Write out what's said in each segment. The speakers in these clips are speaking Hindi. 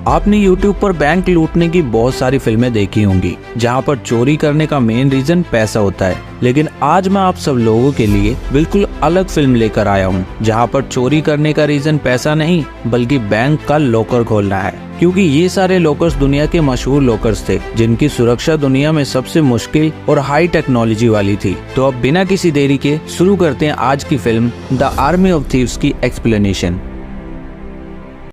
आपने YouTube पर बैंक लूटने की बहुत सारी फिल्में देखी होंगी जहां पर चोरी करने का मेन रीजन पैसा होता है, लेकिन आज मैं आप सब लोगों के लिए बिल्कुल अलग फिल्म लेकर आया हूं जहां पर चोरी करने का रीजन पैसा नहीं बल्कि बैंक का लॉकर खोलना है। क्योंकि ये सारे लॉकर्स दुनिया के मशहूर लॉकर्स थे जिनकी सुरक्षा दुनिया में सबसे मुश्किल और हाई टेक्नोलॉजी वाली थी। तो अब बिना किसी देरी के शुरू करते हैं आज की film the army of thieves की एक्सप्लेनेशन।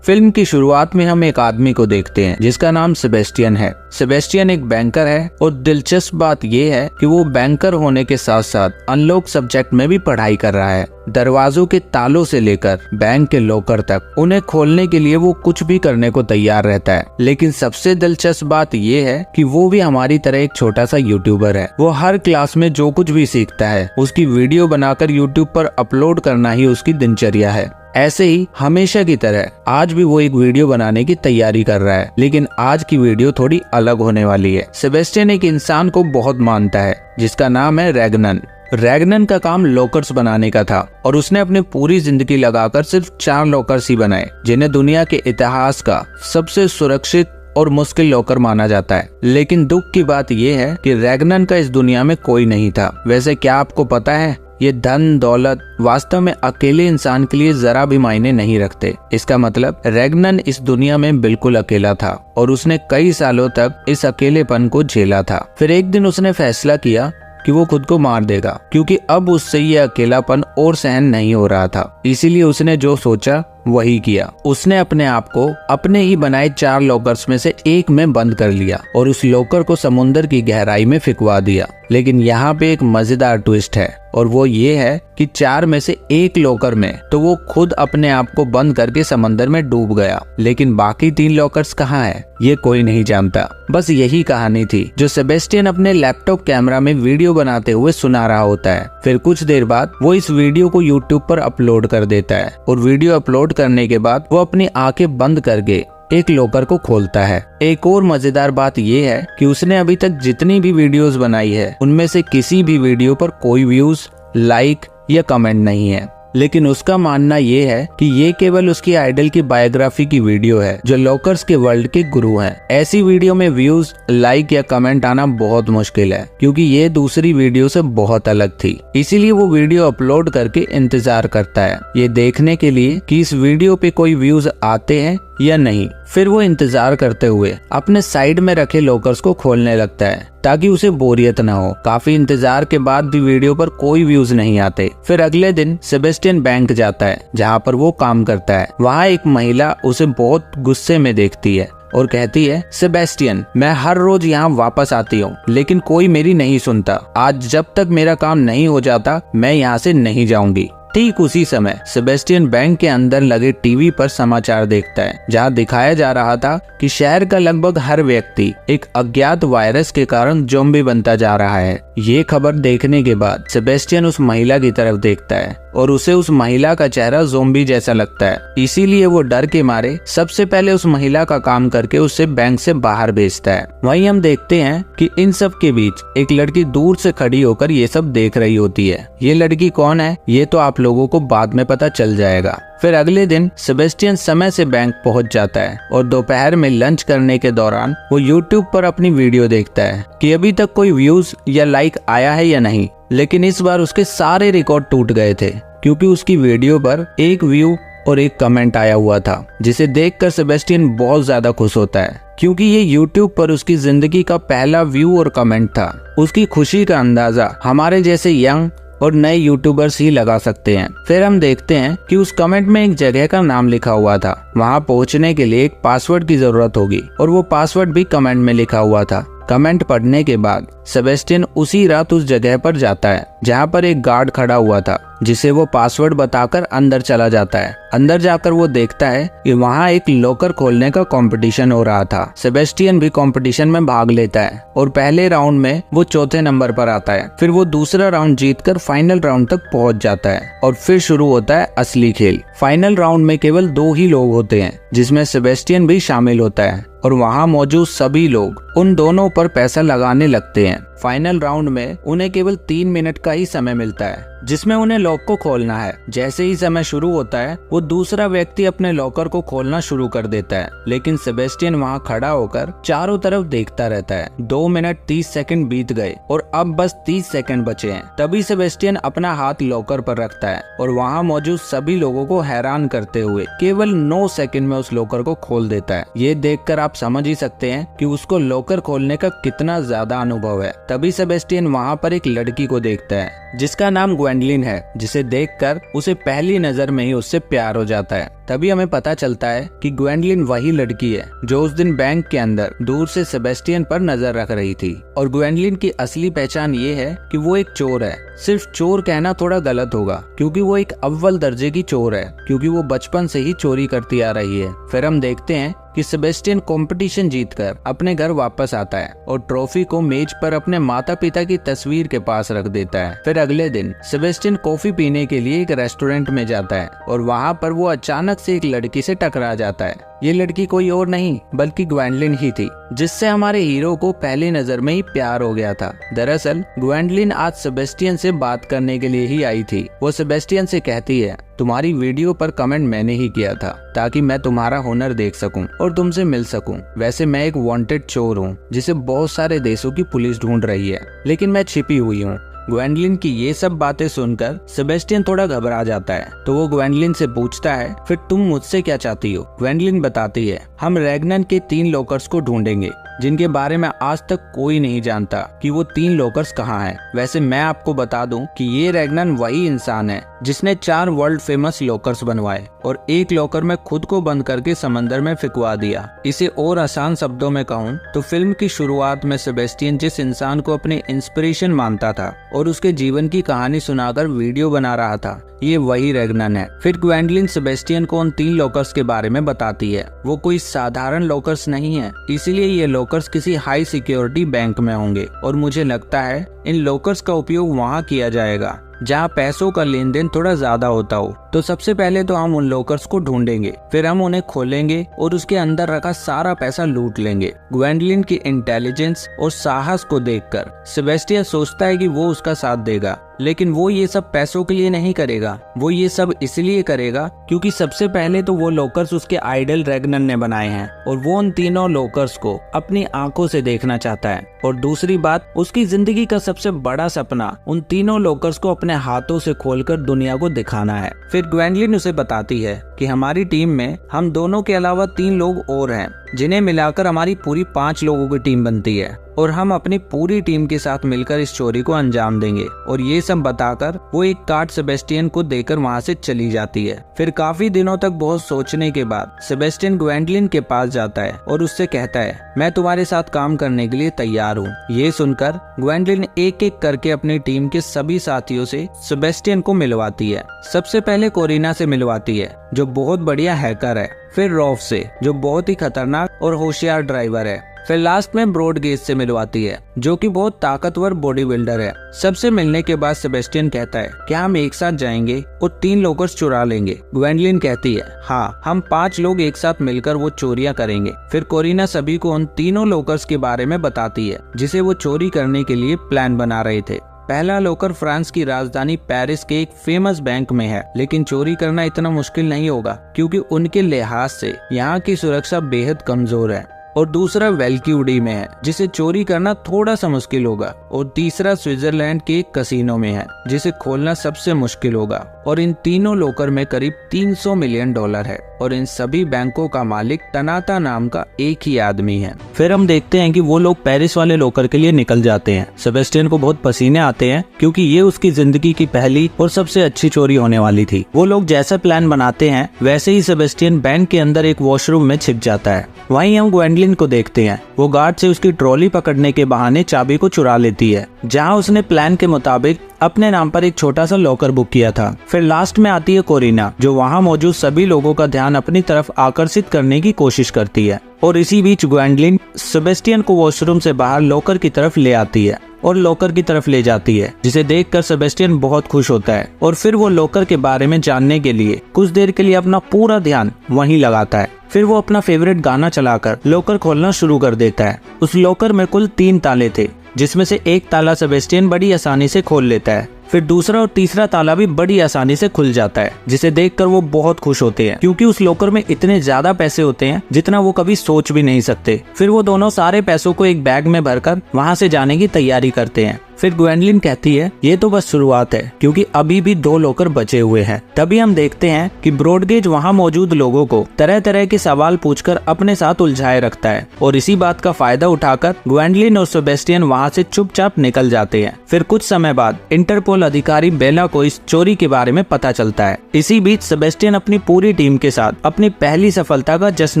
फिल्म की शुरुआत में हम एक आदमी को देखते हैं जिसका नाम सेबेस्टियन है। सेबेस्टियन एक बैंकर है और दिलचस्प बात यह है कि वो बैंकर होने के साथ साथ अनलॉक सब्जेक्ट में भी पढ़ाई कर रहा है। दरवाजों के तालों से लेकर बैंक के लॉकर तक उन्हें खोलने के लिए वो कुछ भी करने को तैयार रहता है। लेकिन सबसे दिलचस्प बात यह है कि वो भी हमारी तरह एक छोटा सा यूट्यूबर है। वो हर क्लास में जो कुछ भी सीखता है उसकी वीडियो बनाकर यूट्यूब पर अपलोड करना ही उसकी दिनचर्या है। ऐसे ही हमेशा की तरह आज भी वो एक वीडियो बनाने की तैयारी कर रहा है, लेकिन आज की वीडियो थोड़ी अलग होने वाली है। सेबेस्टियन एक इंसान को बहुत मानता है जिसका नाम है रैगनन। रैगनन का काम लॉकर्स बनाने का था और उसने अपनी पूरी जिंदगी लगाकर सिर्फ 4 लॉकर्स ही बनाए जिन्हें दुनिया के इतिहास का सबसे सुरक्षित और मुश्किल लॉकर माना जाता है। लेकिन दुख की बात यह है कि रैगनन का इस दुनिया में कोई नहीं था। वैसे क्या आपको पता है, ये धन दौलत वास्तव में अकेले इंसान के लिए जरा भी मायने नहीं रखते। इसका मतलब रैगनन इस दुनिया में बिल्कुल अकेला था और उसने कई सालों तक इस अकेलेपन को झेला था। फिर एक दिन उसने फैसला किया कि वो खुद को मार देगा क्योंकि अब उससे ये अकेलापन और सहन नहीं हो रहा था। इसीलिए उसने जो सोचा वही किया। उसने अपने आप को अपने ही बनाए 4 लॉकर्स में से एक में बंद कर लिया और उस लॉकर को समुद्र की गहराई में फिकवा दिया। लेकिन यहाँ पे एक मजेदार ट्विस्ट है और वो ये है कि 4 में से एक लॉकर में तो वो खुद अपने आप को बंद करके समंदर में डूब गया, लेकिन बाकी 3 लॉकर्स कहाँ हैं ये कोई नहीं जानता। बस यही कहानी थी जो सेबेस्टियन अपने लैपटॉप कैमरा में वीडियो बनाते हुए सुना रहा होता है। फिर कुछ देर बाद वो इस वीडियो को यूट्यूब पर अपलोड कर देता है और वीडियो अपलोड करने के बाद वो अपनी आंखें बंद करके एक लॉकर को खोलता है। एक और मजेदार बात यह है कि उसने अभी तक जितनी भी वीडियोस बनाई है उनमें से किसी भी वीडियो पर कोई व्यूज, लाइक या कमेंट नहीं है। लेकिन उसका मानना ये है कि ये केवल उसकी आइडल की बायोग्राफी की वीडियो है जो लॉकर्स के वर्ल्ड के गुरु हैं। ऐसी वीडियो में व्यूज, लाइक या कमेंट आना बहुत मुश्किल है क्योंकि ये दूसरी वीडियो से बहुत अलग थी। इसीलिए वो वीडियो अपलोड करके इंतजार करता है ये देखने के लिए कि इस वीडियो पे कोई व्यूज आते हैं या नहीं। फिर वो इंतजार करते हुए अपने साइड में रखे लॉकर्स को खोलने लगता है ताकि उसे बोरियत ना हो। काफी इंतजार के बाद भी वीडियो पर कोई व्यूज नहीं आते। फिर अगले दिन सेबेस्टियन बैंक जाता है जहाँ पर वो काम करता है। वहाँ एक महिला उसे बहुत गुस्से में देखती है और कहती है, सेबेस्टियन, मैं हर रोज यहाँ वापस आती हूँ लेकिन कोई मेरी नहीं सुनता। आज जब तक मेरा काम नहीं हो जाता मैं यहाँ से नहीं जाऊंगी। ठीक उसी समय सेबेस्टियन बैंक के अंदर लगे टीवी पर समाचार देखता है जहां दिखाया जा रहा था कि शहर का लगभग हर व्यक्ति एक अज्ञात वायरस के कारण ज़ॉम्बी बनता जा रहा है। ये खबर देखने के बाद सेबेस्टियन उस महिला की तरफ देखता है और उसे उस महिला का चेहरा ज़ॉम्बी जैसा लगता है। इसीलिए वो डर के मारे सबसे पहले उस महिला का काम करके उसे बैंक से बाहर भेजता है। वहीं हम देखते हैं कि इन सब के बीच एक लड़की दूर से खड़ी होकर ये सब देख रही होती है। ये लड़की कौन है ये तो आप लोगों को बाद में पता चल जाएगा। फिर अगले दिन सेबेस्टियन समय से बैंक पहुंच जाता है और दोपहर में लंच करने के दौरान वो यूट्यूब पर अपनी वीडियो देखता है कि अभी तक कोई व्यूज या लाइक आया है या नहीं। लेकिन इस बार उसके सारे रिकॉर्ड टूट गए थे क्योंकि उसकी वीडियो पर एक व्यू और एक कमेंट आया हुआ था जिसे देखकर सेबेस्टियन बहुत ज्यादा खुश होता है क्योंकि ये यूट्यूब पर उसकी जिंदगी का पहला व्यू और कमेंट था। उसकी खुशी का अंदाजा हमारे जैसे यंग और नए यूट्यूबर्स ही लगा सकते हैं। फिर हम देखते हैं कि उस कमेंट में एक जगह का नाम लिखा हुआ था। वहां पहुंचने के लिए एक पासवर्ड की जरूरत होगी और वो पासवर्ड भी कमेंट में लिखा हुआ था। कमेंट पढ़ने के बाद सेबेस्टियन उसी रात उस जगह पर जाता है जहां पर एक गार्ड खड़ा हुआ था जिसे वो पासवर्ड बताकर अंदर चला जाता है। अंदर जाकर वो देखता है कि वहाँ एक लॉकर खोलने का कंपटीशन हो रहा था। सेबेस्टियन भी कंपटीशन में भाग लेता है और पहले राउंड में वो चौथे नंबर पर आता है। फिर वो दूसरा राउंड जीतकर फाइनल राउंड तक पहुंच जाता है और फिर शुरू होता है असली खेल। फाइनल राउंड में केवल 2 ही लोग होते हैं जिसमें सेबेस्टियन भी शामिल होता है और वहाँ मौजूद सभी लोग उन दोनों पर पैसा लगाने लगते हैं। फाइनल राउंड में उन्हें केवल 3 मिनट का ही समय मिलता है जिसमें उन्हें लॉक को खोलना है। जैसे ही समय शुरू होता है वो दूसरा व्यक्ति अपने लॉकर को खोलना शुरू कर देता है, लेकिन सेबेस्टियन वहां खड़ा होकर चारों तरफ देखता रहता है। 2 मिनट 30 सेकंड बीत गए और अब बस 30 सेकंड बचे हैं। तभी सेबेस्टियन अपना हाथ लॉकर पर रखता है और वहां मौजूद सभी लोगों को हैरान करते हुए केवल 9 सेकंड में उस लॉकर को खोल देता है। ये देखकर आप समझ ही सकते हैं कि उसको लॉकर खोलने का कितना ज्यादा अनुभव है। तभी सेबेस्टियन वहां पर एक लड़की को देखता है जिसका नाम ग्वेंडलिन है, जिसे देखकर उसे पहली नजर में ही उससे प्यार हो जाता है। तभी हमें पता चलता है कि ग्वेंडलिन वही लड़की है जो उस दिन बैंक के अंदर दूर से सेबेस्टियन पर नजर रख रही थी। और ग्वेंडलिन की असली पहचान ये है कि वो एक चोर है। सिर्फ चोर कहना थोड़ा गलत होगा क्योंकि वो एक अव्वल दर्जे की चोर है, क्योंकि वो बचपन से ही चोरी करती आ रही है। फिर हम देखते हैं कि सेबेस्टियन कंपटीशन जीतकर अपने घर वापस आता है और ट्रॉफी को मेज पर अपने माता पिता की तस्वीर के पास रख देता है। फिर अगले दिन सेबेस्टियन कॉफी पीने के लिए एक रेस्टोरेंट में जाता है और वहाँ पर वो अचानक से एक लड़की से टकरा जाता है। ये लड़की कोई और नहीं बल्कि ग्वेंडलिन ही थी, जिससे हमारे हीरो को पहली नजर में ही प्यार हो गया था। दरअसल ग्वेंडलिन आज सेबेस्टियन से बात करने के लिए ही आई थी। वो सेबेस्टियन से कहती है, तुम्हारी वीडियो पर कमेंट मैंने ही किया था ताकि मैं तुम्हारा हुनर देख सकूं और तुमसे मिल सकूं। वैसे मैं एक वांटेड चोर हूं जिसे बहुत सारे देशों की पुलिस ढूंढ रही है, लेकिन मैं छिपी हुई हूं। ग्वेंडलिन की ये सब बातें सुनकर सेबेस्टियन थोड़ा घबरा जाता है, तो वो ग्वेंडलिन से पूछता है, फिर तुम मुझसे क्या चाहती हो? ग्वेंडलिन बताती है, हम रैग्नन के 3 लॉकर्स को ढूंढेंगे जिनके बारे में आज तक कोई नहीं जानता कि वो 3 लॉकर्स कहाँ हैं। वैसे मैं आपको बता दूं कि ये रैग्नन वही इंसान है जिसने 4 वर्ल्ड फेमस लॉकर्स बनवाए और एक लॉकर में खुद को बंद करके समंदर में फिकवा दिया। इसे और आसान शब्दों में कहूँ तो फिल्म की शुरुआत में सेबेस्टियन जिस इंसान को अपने इंस्पिरेशन मानता था और उसके जीवन की कहानी सुनाकर वीडियो बना रहा था, ये वही रैग्नन है। फिर ग्वेंडलिन सेबेस्टियन को उन 3 लॉकर्स के बारे में बताती है। वो कोई साधारण लॉकर्स नहीं है, इसीलिए ये लॉकर्स किसी हाई सिक्योरिटी बैंक में होंगे और मुझे लगता है इन लॉकर्स का उपयोग वहाँ किया जाएगा जहाँ पैसों का लेन देन थोड़ा ज्यादा होता हो। तो सबसे पहले तो हम उन लॉकर्स को ढूंढेंगे, फिर हम उन्हें खोलेंगे और उसके अंदर रखा सारा पैसा लूट लेंगे। ग्वेंडलिन की इंटेलिजेंस और साहस को देखकर सेबेस्टियन सोचता है कि वो उसका साथ देगा, लेकिन वो ये सब पैसों के लिए नहीं करेगा। वो ये सब इसलिए करेगा क्योंकि सबसे पहले तो वो लॉकर्स उसके आइडल रैग्नन ने बनाए हैं और वो उन तीनों लॉकर्स को अपनी आंखों से देखना चाहता है। और दूसरी बात, उसकी जिंदगी का सबसे बड़ा सपना उन तीनों लॉकर्स को अपने हाथों से खोलकर दुनिया को दिखाना है। फिर ग्वेंडलिन उसे बताती है कि हमारी टीम में हम दोनों के अलावा 3 लोग और हैं, जिन्हें मिलाकर हमारी पूरी 5 लोगों की टीम बनती है और हम अपनी पूरी टीम के साथ मिलकर इस चोरी को अंजाम देंगे। और ये सब बताकर वो एक कार्ड सेबेस्टियन को देकर वहाँ से चली जाती है। फिर काफी दिनों तक बहुत सोचने के बाद सेबेस्टियन ग्वेंडलिन के पास जाता है और उससे कहता है, मैं तुम्हारे साथ काम करने के लिए तैयार हूँ। ये सुनकर ग्वेंडलिन एक एक करके अपनी टीम के सभी साथियों से सेबेस्टियन को मिलवाती है। सबसे पहले कोरिना से मिलवाती है जो बहुत बढ़िया हैकर है, फिर रॉफ से जो बहुत ही खतरनाक और होशियार ड्राइवर है, फिर लास्ट में ब्रॉडगेज से मिलवाती है जो कि बहुत ताकतवर बॉडी बिल्डर है। सबसे मिलने के बाद सेबेस्टियन कहता है क्या हम एक साथ जाएंगे और 3 लॉकर्स चुरा लेंगे? ग्वेंडलिन कहती है हाँ, हम 5 लोग एक साथ मिलकर वो चोरियां करेंगे। फिर कोरिना सभी को उन तीनों लॉकर्स के बारे में बताती है जिसे वो चोरी करने के लिए प्लान बना रहे थे। पहला लॉकर फ्रांस की राजधानी पेरिस के एक फेमस बैंक में है, लेकिन चोरी करना इतना मुश्किल नहीं होगा क्योंकि उनके लिहाज से यहाँ की सुरक्षा बेहद कमजोर है। और दूसरा वेल्क्यूडी में है जिसे चोरी करना थोड़ा सा मुश्किल होगा। और तीसरा स्विट्जरलैंड के एक कसिनो में है जिसे खोलना सबसे मुश्किल होगा। और इन तीनों लॉकर में करीब $300 मिलियन है और इन सभी बैंकों का मालिक तनाता नाम का एक ही आदमी है। फिर हम देखते हैं कि वो लोग पेरिस वाले लॉकर के लिए निकल जाते हैं। सेबेस्टियन को बहुत पसीने आते हैं क्योंकि ये उसकी जिंदगी की पहली और सबसे अच्छी चोरी होने वाली थी। वो लोग जैसा प्लान बनाते हैं वैसे ही सेबेस्टियन बैंक के अंदर एक वॉशरूम में छिप जाता है। वहीं हम ग्वेंडलिन को देखते हैं, वो गार्ड से उसकी ट्रॉली पकड़ने के बहाने चाबी को चुरा लेती है, जहां उसने प्लान के मुताबिक अपने नाम पर एक छोटा सा लॉकर बुक किया था। फिर लास्ट में आती है कोरिना जो वहां मौजूद सभी लोगों का ध्यान अपनी तरफ आकर्षित करने की कोशिश करती है। और इसी बीच ग्वेंडलिन सेबेस्टियन को वॉशरूम से बाहर लॉकर की तरफ ले आती है और लॉकर की तरफ ले जाती है, जिसे देखकर सेबेस्टियन बहुत खुश होता है और फिर वो लॉकर के बारे में जानने के लिए कुछ देर के लिए अपना पूरा ध्यान वहीं लगाता है। फिर वो अपना फेवरेट गाना चलाकर लॉकर खोलना शुरू कर देता है। उस लॉकर में कुल 3 ताले थे, जिसमें से एक ताला सेबेस्टियन बड़ी आसानी से खोल लेता है। फिर दूसरा और तीसरा ताला भी बड़ी आसानी से खुल जाता है, जिसे देखकर वो बहुत खुश होते हैं क्योंकि उस लॉकर में इतने ज्यादा पैसे होते हैं जितना वो कभी सोच भी नहीं सकते। फिर वो दोनों सारे पैसों को एक बैग में भरकर वहाँ से जाने की तैयारी करते हैं। फिर ग्वेंडलिन कहती है ये तो बस शुरुआत है, क्योंकि अभी भी 2 लॉकर बचे हुए हैं। तभी हम देखते हैं कि ब्रॉडगेज वहाँ मौजूद लोगों को तरह तरह के सवाल पूछकर अपने साथ उलझाए रखता है और इसी बात का फायदा उठाकर ग्वेंडलिन और सेबेस्टियन वहाँ से चुपचाप निकल जाते हैं। फिर कुछ समय बाद इंटरपोल अधिकारी बेला को इस चोरी के बारे में पता चलता है। इसी बीच सेबेस्टियन अपनी पूरी टीम के साथ अपनी पहली सफलता का जश्न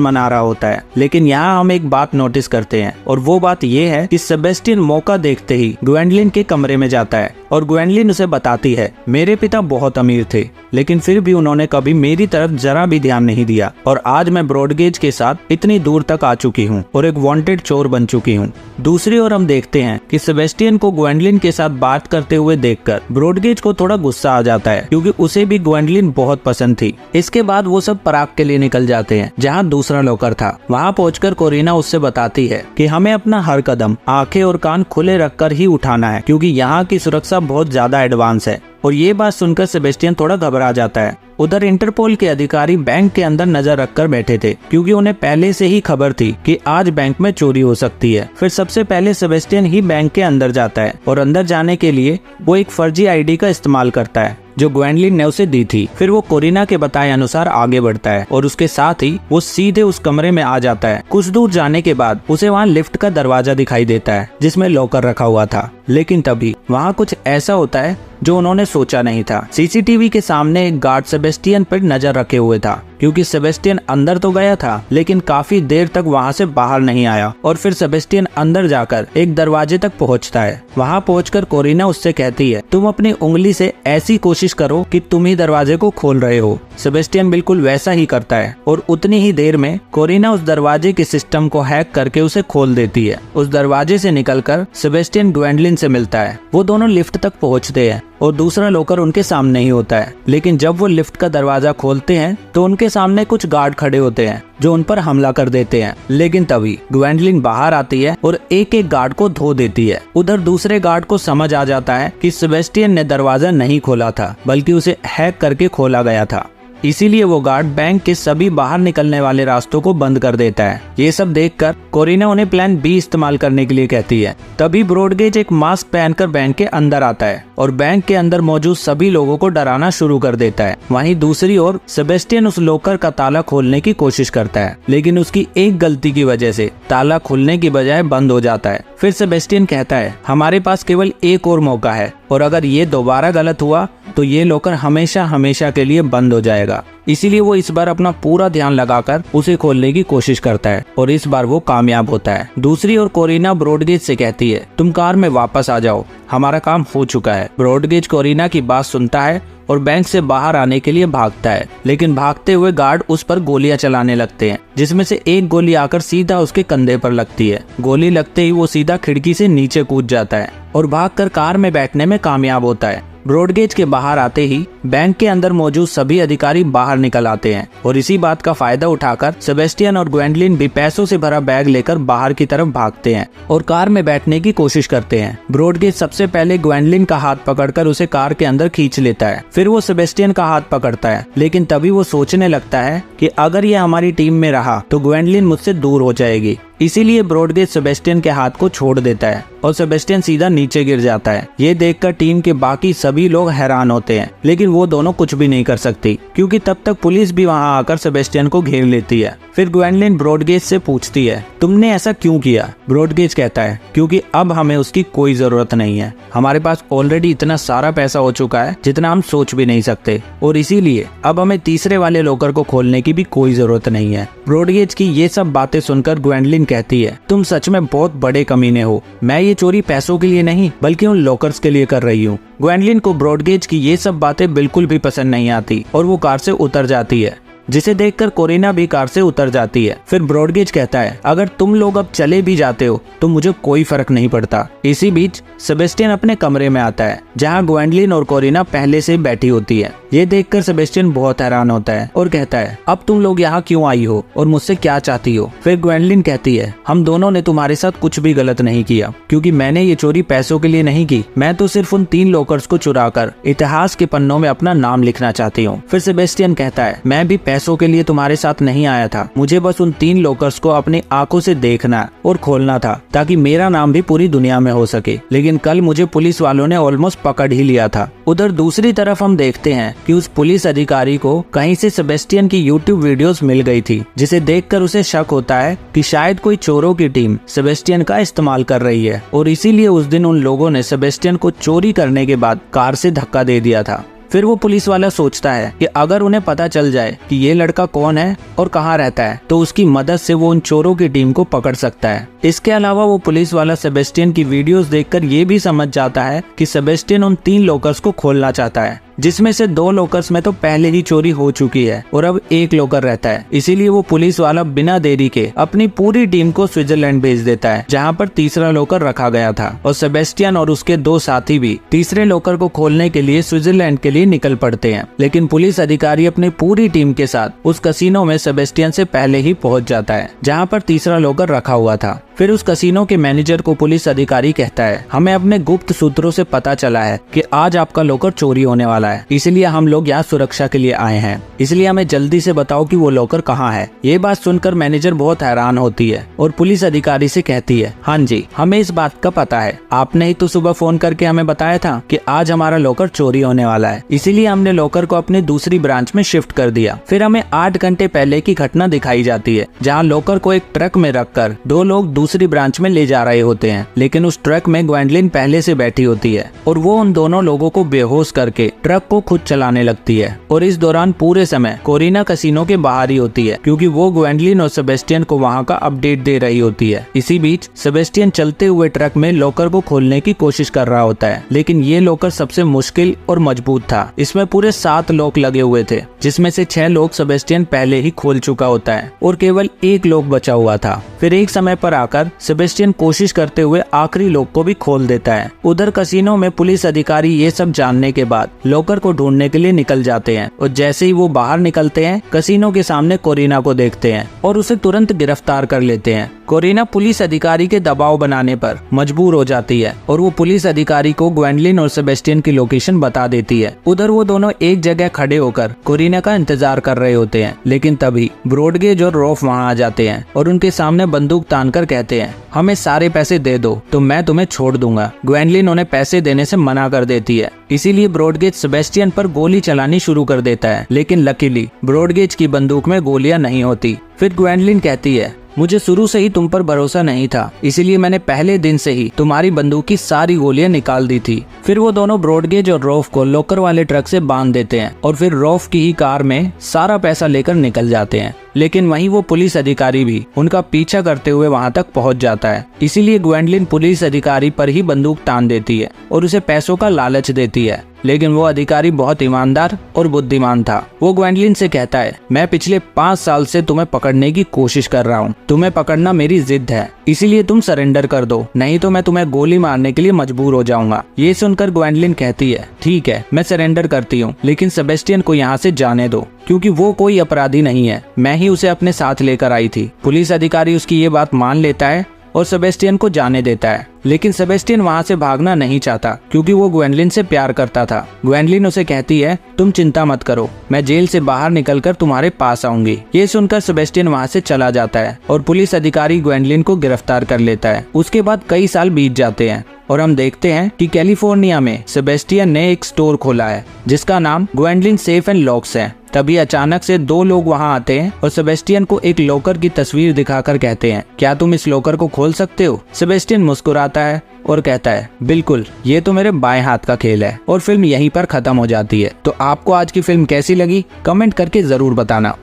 मना रहा होता है। लेकिन यहाँ हम एक बात नोटिस करते हैं और वो बात ये है कि सेबेस्टियन मौका देखते ही ग्वेंडलिन के कमरे में जाता है और ग्वेंडलिन उसे बताती है मेरे पिता बहुत अमीर थे, लेकिन फिर भी उन्होंने कभी मेरी तरफ जरा भी ध्यान नहीं दिया और आज मैं ब्रॉडगेज के साथ इतनी दूर तक आ चुकी हूँ और एक वांटेड चोर बन चुकी हूँ। दूसरी ओर हम देखते हैं कि सेबेस्टियन को ग्वेंडलिन के साथ बात करते हुए देखकर ब्रॉडगेज को थोड़ा गुस्सा आ जाता है, क्योंकि उसे भी ग्वेंडलिन बहुत पसंद थी। इसके बाद वो सब पराग के लिए निकल जाते हैं, जहाँ दूसरा लॉकर था। वहाँ पहुंचकर कोरिना उससे बताती है कि हमें अपना हर कदम आंखें और कान खुले रखकर ही उठाना है, क्योंकि यहाँ की सुरक्षा बहुत ज्यादा एडवांस है। और ये बात सुनकर सेबेस्टियन थोड़ा घबरा जाता है। उधर इंटरपोल के अधिकारी बैंक के अंदर नजर रखकर बैठे थे, क्योंकि उन्हें पहले से ही खबर थी कि आज बैंक में चोरी हो सकती है। फिर सबसे पहले सेबेस्टियन ही बैंक के अंदर जाता है और अंदर जाने के लिए वो एक फर्जी आईडी का इस्तेमाल करता है जो ग्वेंडलिन ने उसे दी थी। फिर वो कोरिना के बताए अनुसार आगे बढ़ता है और उसके साथ ही वो सीधे उस कमरे में आ जाता है। कुछ दूर जाने के बाद उसे वहाँ लिफ्ट का दरवाजा दिखाई देता है जिसमें लॉकर रखा हुआ था, लेकिन तभी वहाँ कुछ ऐसा होता है जो उन्होंने सोचा नहीं था। सीसीटीवी के सामने एक गार्ड सेबेस्टियन पर नजर रखे हुए था, क्योंकि सेबेस्टियन अंदर तो गया था लेकिन काफी देर तक वहाँ से बाहर नहीं आया। और फिर सेबेस्टियन अंदर जाकर एक दरवाजे तक पहुँचता है। वहाँ पहुंचकर कोरिना उससे कहती है तुम अपनी उंगली से ऐसी कोशिश करो कि तुम ही दरवाजे को खोल रहे हो। सेबेस्टियन बिल्कुल वैसा ही करता है और उतनी ही देर में कोरिना उस दरवाजे के सिस्टम को हैक करके उसे खोल देती है। उस दरवाजे से निकलकर सेबेस्टियन ग्वेंडलिन से मिलता है। वो दोनों लिफ्ट तक पहुँचते हैं और दूसरा लॉकर उनके सामने ही होता है। लेकिन जब वो लिफ्ट का दरवाजा खोलते हैं तो उनके सामने कुछ गार्ड खड़े होते हैं जो उन पर हमला कर देते हैं। लेकिन तभी ग्वेंडलिन बाहर आती है और एक एक गार्ड को धो देती है। उधर दूसरे गार्ड को समझ आ जाता है कि सेबेस्टियन ने दरवाजा नहीं खोला था, बल्कि उसे हैक करके खोला गया था। इसीलिए वो गार्ड बैंक के सभी बाहर निकलने वाले रास्तों को बंद कर देता है। ये सब देखकर कोरिना उन्हें प्लान बी इस्तेमाल करने के लिए कहती है। तभी ब्रॉडगेज एक मास्क पहनकर बैंक के अंदर आता है और बैंक के अंदर मौजूद सभी लोगों को डराना शुरू कर देता है। वहीं दूसरी ओर सेबेस्टियन उस लॉकर का ताला खोलने की कोशिश करता है, लेकिन उसकी एक गलती की वजह से ताला खुलने की बजाय बंद हो जाता है। फिर सेबेस्टियन कहता है हमारे पास केवल एक और मौका है और अगर ये दोबारा गलत हुआ तो ये लॉकर हमेशा हमेशा के लिए बंद हो जाएगा। इसीलिए वो इस बार अपना पूरा ध्यान लगाकर उसे खोलने की कोशिश करता है और इस बार वो कामयाब होता है। दूसरी ओर कोरिना ब्रॉडगेज से कहती है तुम कार में वापस आ जाओ, हमारा काम हो चुका है। ब्रॉडगेज कोरिना की बात सुनता है और बैंक से बाहर आने के लिए भागता है, लेकिन भागते हुए गार्ड उस पर गोलियां चलाने लगते हैं, जिसमें से एक गोली आकर सीधा उसके कंधे पर लगती है। गोली लगते ही वो सीधा खिड़की से नीचे कूद जाता है और भागकर कार में बैठने में कामयाब होता है। ब्रॉडगेज के बाहर आते ही बैंक के अंदर मौजूद सभी अधिकारी बाहर निकल आते हैं और इसी बात का फायदा उठाकर सेबेस्टियन और ग्वेंडलिन भी पैसों से भरा बैग लेकर बाहर की तरफ भागते हैं और कार में बैठने की कोशिश करते हैं। ब्रॉडगेज सबसे पहले ग्वेंडलिन का हाथ पकड़कर उसे कार के अंदर खींच लेता है। फिर वो सेबेस्टियन का हाथ पकड़ता है, लेकिन तभी वो सोचने लगता है कि अगर ये हमारी टीम में रहा तो ग्वेंडलिन मुझसे दूर हो जाएगी। इसीलिए ब्रॉडगेज सेबेस्टियन के हाथ को छोड़ देता है और सेबेस्टियन सीधा नीचे गिर जाता है। ये देखकर टीम के बाकी सभी लोग हैरान होते हैं, लेकिन वो दोनों कुछ भी नहीं कर सकती, क्योंकि तब तक पुलिस भी वहाँ आकर सेबेस्टियन को घेर लेती है। फिर ग्वेंडलिन ब्रॉडगेज से पूछती है तुमने ऐसा क्यों किया? ब्रॉडगेज कहता है क्योंकि अब हमें उसकी कोई जरूरत नहीं है, हमारे पास ऑलरेडी इतना सारा पैसा हो चुका है जितना हम सोच भी नहीं सकते, और इसीलिए अब हमें तीसरे वाले लॉकर को खोलने की भी कोई जरूरत नहीं है। ब्रॉडगेज की ये सब बातें सुनकर ग्वेंडलिन कहती है तुम सच में बहुत बड़े कमीने हो, मैं ये चोरी पैसों के लिए नहीं बल्कि उन लॉकर्स के लिए कर रही हूँ। ग्वेंडलिन को ब्रॉडगेज की ये सब बातें बिल्कुल भी पसंद नहीं आती और वो कार से उतर जाती है। जिसे देखकर कोरिना भी कार से उतर जाती है। फिर ब्रॉडगेज कहता है अगर तुम लोग अब चले भी जाते हो तो मुझे कोई फर्क नहीं पड़ता। इसी बीच सेबेस्टियन अपने कमरे में आता है जहाँ ग्वेंडलिन और कोरिना पहले से बैठी होती है। ये देखकर सेबेस्टियन बहुत हैरान होता है और कहता है अब तुम लोग यहाँ क्यों आई हो और मुझसे क्या चाहती हो। फिर ग्वेंडलिन कहती है हम दोनों ने तुम्हारे साथ कुछ भी गलत नहीं किया, क्योंकि मैंने ये चोरी पैसों के लिए नहीं की। मैं तो सिर्फ उन 3 लॉकर्स को चुराकर इतिहास के पन्नों में अपना नाम लिखना चाहती हूँ। फिर सेबेस्टियन कहता है मैं भी पैसों के लिए तुम्हारे साथ नहीं आया था, मुझे बस उन 3 लॉकर्स को अपनी आंखों से देखना और खोलना था ताकि मेरा नाम भी पूरी दुनिया में हो सके। लेकिन कल मुझे पुलिस वालों ने ऑलमोस्ट पकड़ ही लिया था। उधर दूसरी तरफ हम देखते हैं कि उस पुलिस अधिकारी को कहीं से सेबेस्टियन की यूट्यूब वीडियोस मिल गई थी, जिसे देखकर उसे शक होता है कि शायद कोई चोरों की टीम सेबेस्टियन का इस्तेमाल कर रही है और इसीलिए उस दिन उन लोगों ने सेबेस्टियन को चोरी करने के बाद कार से धक्का दे दिया था। फिर वो पुलिस वाला सोचता है कि अगर उन्हें पता चल जाए कि ये लड़का कौन है और कहाँ रहता है तो उसकी मदद से वो उन चोरों की टीम को पकड़ सकता है। इसके अलावा वो पुलिस वाला सेबेस्टियन की वीडियोस देखकर ये भी समझ जाता है कि सेबेस्टियन उन 3 लॉकर्स को खोलना चाहता है, जिसमें से 2 लॉकर्स में तो पहले ही चोरी हो चुकी है और अब 1 लॉकर रहता है। इसीलिए वो पुलिस वाला बिना देरी के अपनी पूरी टीम को स्विट्जरलैंड भेज देता है जहाँ पर तीसरा लॉकर रखा गया था और सेबेस्टियन और उसके 2 साथी भी तीसरे लॉकर को खोलने के लिए स्विट्जरलैंड के लिए निकल पड़ते हैं। लेकिन पुलिस अधिकारी अपनी पूरी टीम के साथ उस कसिनो में सेबेस्टियन से पहले ही पहुँच जाता है जहाँ पर तीसरा लॉकर रखा हुआ था। फिर उस कसिनो के मैनेजर को पुलिस अधिकारी कहता है हमें अपने गुप्त सूत्रों से पता चला है कि आज आपका लॉकर चोरी होने वाला है, इसलिए हम लोग यहाँ सुरक्षा के लिए आए हैं, इसलिए हमें जल्दी से बताओ कि वो लॉकर कहाँ है। ये बात सुनकर मैनेजर बहुत हैरान होती है और पुलिस अधिकारी से कहती है हाँ जी, हमें इस बात का पता है, आपने ही तो सुबह फोन करके हमें बताया था कि आज हमारा लॉकर चोरी होने वाला है, इसीलिए हमने लॉकर को अपनी दूसरी ब्रांच में शिफ्ट कर दिया। फिर हमें 8 घंटे पहले की घटना दिखाई जाती है जहाँ लॉकर को एक ट्रक में रखकर 2 लोग दूसरी ब्रांच में ले जा रहे होते हैं, लेकिन उस ट्रक में ग्वेंडलिन पहले से बैठी होती है और वो उन दोनों लोगों को बेहोश करके ट्रक को खुद चलाने लगती है। और इस दौरान पूरे समय कोरिना कसिनो के बाहर ही होती है क्योंकि वो ग्वेंडलिन और सेबेस्टियन को वहाँ का अपडेट दे रही होती है। इसी बीच सेबेस्टियन चलते हुए ट्रक में लॉकर को खोलने की कोशिश कर रहा होता है, लेकिन ये लॉकर सबसे मुश्किल और मजबूत था। इसमें पूरे 7 लॉक लगे हुए थे, जिसमें से 6 लॉक सेबेस्टियन पहले ही खोल चुका होता है और केवल 1 लॉक बचा हुआ था। फिर एक समय पर आकर सेबेस्टियन कोशिश करते हुए आखिरी लॉक को भी खोल देता है। उधर कसिनो में पुलिस अधिकारी ये सब जानने के बाद लॉकर को ढूंढने के लिए निकल जाते हैं और जैसे ही वो बाहर निकलते हैं कसिनो के सामने कोरिना को देखते हैं और उसे तुरंत गिरफ्तार कर लेते हैं। कोरिना पुलिस अधिकारी के दबाव बनाने पर मजबूर हो जाती है और वो पुलिस अधिकारी को ग्वेंडलिन और सेबेस्टियन की लोकेशन बता देती है। उधर वो दोनों एक जगह खड़े होकर कोरिना का इंतजार कर रहे होते हैं, लेकिन तभी ब्रॉडगेज और रॉफ वहाँ आ जाते हैं और उनके सामने बंदूक तानकर कहते हैं हमें सारे पैसे दे दो तो मैं तुम्हें छोड़ दूंगा। ग्वेंडलिन उन्हें पैसे देने से मना कर देती है, इसीलिए ब्रॉडगेज सेबेस्टियन पर गोली चलानी शुरू कर देता है, लेकिन लकीली ब्रॉडगेज की बंदूक में गोलियां नहीं होती। फिर ग्वेंडलिन कहती है मुझे शुरू से ही तुम पर भरोसा नहीं था, इसीलिए मैंने पहले दिन से ही तुम्हारी बंदूक की सारी गोलियां निकाल दी थी। फिर वो दोनों ब्रॉडगेज और रॉफ को लॉकर वाले ट्रक से बांध देते हैं और फिर रॉफ की ही कार में सारा पैसा लेकर निकल जाते हैं। लेकिन वहीं वो पुलिस अधिकारी भी उनका पीछा करते हुए वहां तक पहुंच जाता है, इसीलिए ग्वेंडलिन पुलिस अधिकारी पर ही बंदूक तान देती है और उसे पैसों का लालच देती है। लेकिन वो अधिकारी बहुत ईमानदार और बुद्धिमान था। वो ग्वेंडलिन से कहता है मैं पिछले 5 साल से तुम्हें पकड़ने की कोशिश कर रहा हूँ, तुम्हें पकड़ना मेरी जिद है, इसीलिए तुम सरेंडर कर दो, नहीं तो मैं तुम्हें गोली मारने के लिए मजबूर हो जाऊंगा। ये सुनकर ग्वेंडलिन कहती है ठीक है, मैं सरेंडर करती हूँ, लेकिन सेबेस्टियन को यहाँ से जाने दो क्योंकि वो कोई अपराधी नहीं है, मैं ही उसे अपने साथ लेकर आई थी। पुलिस अधिकारी उसकी ये बात मान लेता है और सेबेस्टियन को जाने देता है, लेकिन सेबेस्टियन वहाँ से भागना नहीं चाहता क्योंकि वो ग्वेंडलिन से प्यार करता था। ग्वेंडलिन उसे कहती है तुम चिंता मत करो, मैं जेल से बाहर निकलकर तुम्हारे पास आऊंगी। ये सुनकर सेबेस्टियन वहाँ से चला जाता है और पुलिस अधिकारी ग्वेंडलिन को गिरफ्तार कर लेता है। उसके बाद कई साल बीत जाते हैं और हम देखते हैं कि कैलिफोर्निया में सेबेस्टियन ने एक स्टोर खोला है जिसका नाम ग्वेंडलिन सेफ एंड लॉक्स है। तभी अचानक से 2 लोग वहां आते हैं और सेबेस्टियन को एक लॉकर की तस्वीर दिखाकर कहते हैं क्या तुम इस लॉकर को खोल सकते हो? सेबेस्टियन मुस्कुराता है और कहता है बिल्कुल, ये तो मेरे बाएं हाथ का खेल है। और फिल्म यहीं पर खत्म हो जाती है। तो आपको आज की फिल्म कैसी लगी कमेंट करके जरूर बताना।